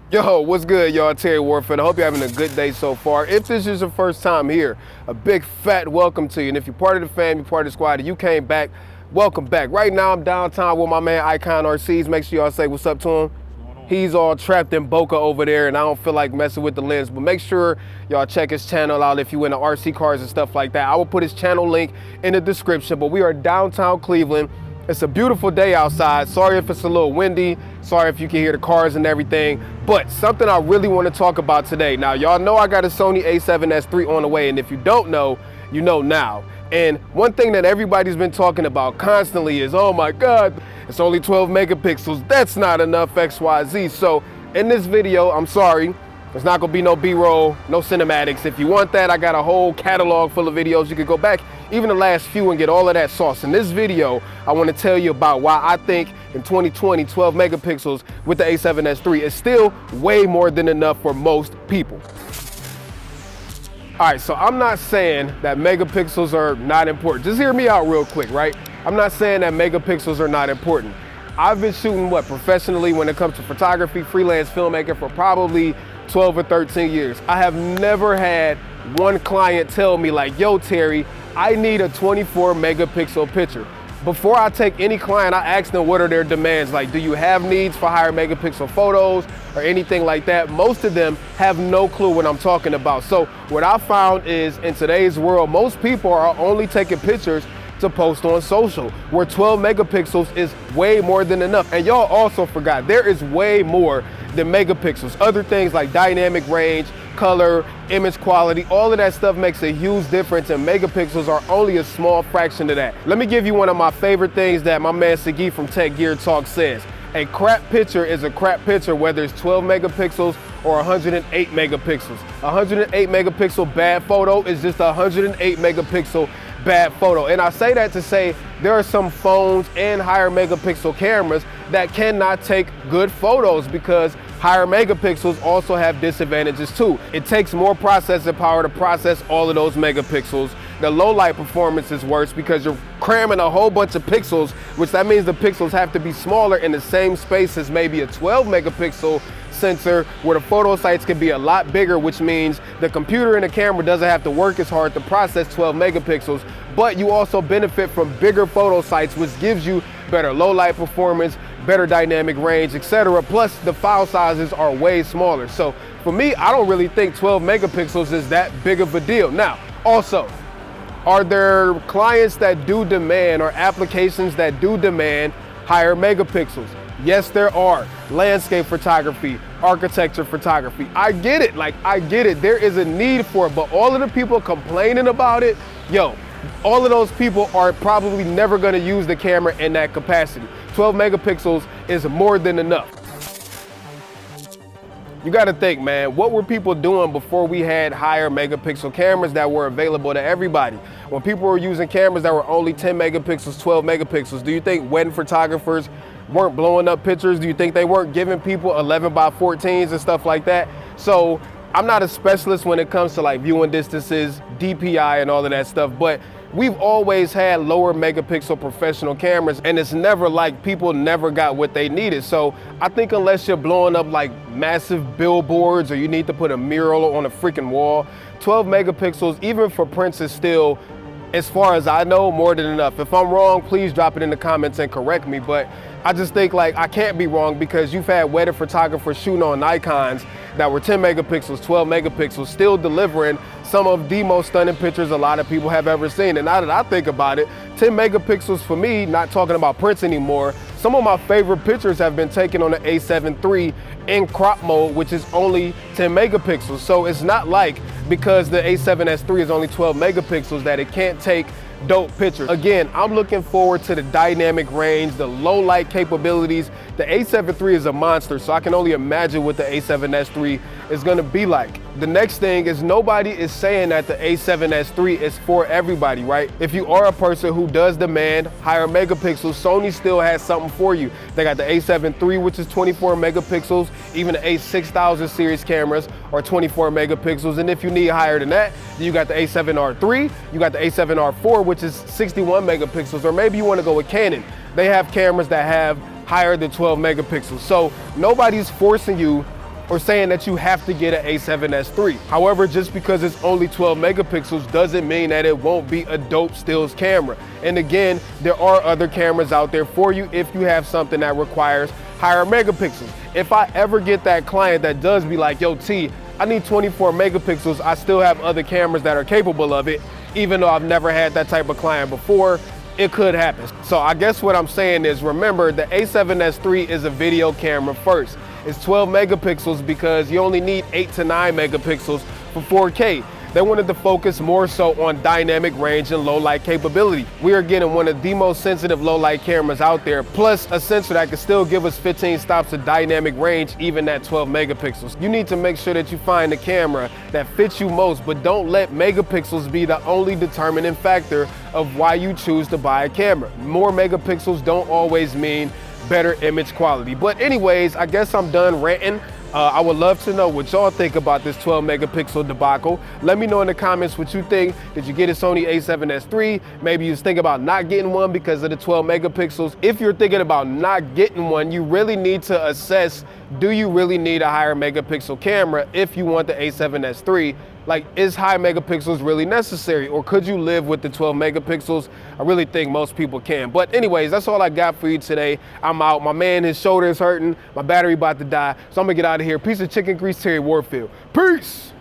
Yo, what's good, y'all? Terry Warfield. I hope you're having a good day so far. If this is your first time here, a big fat welcome to you. And if you're part of the fam, you're part of the squad, and you came back, welcome back. Right now, I'm downtown with my man Icon RCs. Make sure y'all say what's up to him. He's all trapped in Boca over there, and I don't feel like messing with the lens. But make sure y'all check his channel out if you into RC cars and stuff like that. I will put his channel link in the description. But we are downtown Cleveland. It's a beautiful day outside. Sorry if it's a little windy. Sorry if you can hear the cars and everything. But something I really want to talk about today. Now, y'all know I got a Sony A7S III on the way. And if you don't know, you know now. And one thing that everybody's been talking about constantly is, oh my God, it's only 12 megapixels. That's not enough XYZ. So in this video, I'm sorry, there's not gonna be no B-roll, no cinematics. If you want that, I got a whole catalog full of videos. You could go back, even the last few, and get all of that sauce. In this video, I wanna tell you about why I think in 2020, 12 megapixels with the A7S III is still way more than enough for most people. All right, so I'm not saying that megapixels are not important. Just hear me out real quick, right? I'm not saying that megapixels are not important. I've been shooting, professionally when it comes to photography, freelance filmmaker for probably 12 or 13 years. I have never had one client tell me like, yo, Terry, I need a 24 megapixel picture. Before I take any client, I ask them what are their demands. Like, do you have needs for higher megapixel photos or anything like that? Most of them have no clue what I'm talking about. So what I found is in today's world, most people are only taking pictures to post on social, where 12 megapixels is way more than enough. And y'all also forgot, there is way more than megapixels. Other things like dynamic range, color, image quality, all of that stuff makes a huge difference, and megapixels are only a small fraction of that. Let me give you one of my favorite things that my man Sagi from Tech Gear Talk says. A crap picture is a crap picture, whether it's 12 megapixels or 108 megapixels. 108 megapixel bad photo is just 108 megapixel bad photo. And I say that to say there are some phones and higher megapixel cameras that cannot take good photos because higher megapixels also have disadvantages too. It takes more processing power to process all of those megapixels. The low light performance is worse because you're cramming a whole bunch of pixels, which that means the pixels have to be smaller in the same space as maybe a 12 megapixel sensor, where the photo sites can be a lot bigger, which means the computer and the camera doesn't have to work as hard to process 12 megapixels, but you also benefit from bigger photo sites, which gives you better low light performance, better dynamic range, etc. Plus the file sizes are way smaller. So for me, I don't really think 12 megapixels is that big of a deal. Now, also, are there clients that do demand or applications that do demand higher megapixels? Yes, there are. Landscape photography, architecture photography. I get it, I get it. There is a need for it, but all of the people complaining about it, yo, all of those people are probably never gonna use the camera in that capacity. 12 megapixels is more than enough. You gotta think, man, what were people doing before we had higher megapixel cameras that were available to everybody? When people were using cameras that were only 10 megapixels, 12 megapixels, do you think wedding photographers weren't blowing up pictures? Do you think they weren't giving people 11 by 14s and stuff like that? So I'm not a specialist when it comes to like viewing distances, DPI and all of that stuff, but we've always had lower megapixel professional cameras, and it's never like people never got what they needed. So I think unless you're blowing up like massive billboards or you need to put a mural on a freaking wall, 12 megapixels, even for prints, is still, as far as I know, more than enough. If I'm wrong, please drop it in the comments and correct me, but I just think like I can't be wrong, because you've had wedding photographers shooting on Nikons that were 10 megapixels, 12 megapixels, still delivering some of the most stunning pictures a lot of people have ever seen. And now that I think about it, 10 megapixels for me, not talking about prints anymore, some of my favorite pictures have been taken on the A7 III in crop mode, which is only 10 megapixels. So it's not like because the A7S III is only 12 megapixels that it can't take dope pictures. Again, I'm looking forward to the dynamic range, the low light capabilities. The A7 III is a monster, so I can only imagine what the A7S III is gonna be like. The next thing is, nobody is saying that the A7S III is for everybody, right? If you are a person who does demand higher megapixels, Sony still has something for you. They got the A7 III, which is 24 megapixels. Even the A6000 series cameras are 24 megapixels. And if you need higher than that, you got the A7R III, you got the A7R IV, which is 61 megapixels, or maybe you wanna go with Canon. They have cameras that have higher than 12 megapixels. So nobody's forcing you or saying that you have to get an A7S III. However, just because it's only 12 megapixels doesn't mean that it won't be a dope stills camera. And again, there are other cameras out there for you if you have something that requires higher megapixels. If I ever get that client that does be like, yo T, I need 24 megapixels, I still have other cameras that are capable of it, even though I've never had that type of client before, it could happen. So I guess what I'm saying is, remember, the A7S III is a video camera first. It's 12 megapixels because you only need 8 to 9 megapixels for 4K. They wanted to focus more so on dynamic range and low light capability. We are getting one of the most sensitive low light cameras out there, plus a sensor that can still give us 15 stops of dynamic range even at 12 megapixels. You need to make sure that you find the camera that fits you most, but don't let megapixels be the only determining factor of why you choose to buy a camera. More megapixels don't always mean better image quality. But anyways, I guess I'm done ranting. I would love to know what y'all think about this 12 megapixel debacle. Let me know in the comments what you think. Did you get a Sony A7S III? Maybe you was thinking about not getting one because of the 12 megapixels. If you're thinking about not getting one, you really need to assess, do you really need a higher megapixel camera if you want the A7S III? Like, is high megapixels really necessary, or could you live with the 12 megapixels? I really think most people can. But anyways, that's all I got for you today. I'm out. My man, his shoulder is hurting. My battery about to die. So I'm gonna get out of here. Piece of chicken grease, Terry Warfield. Peace.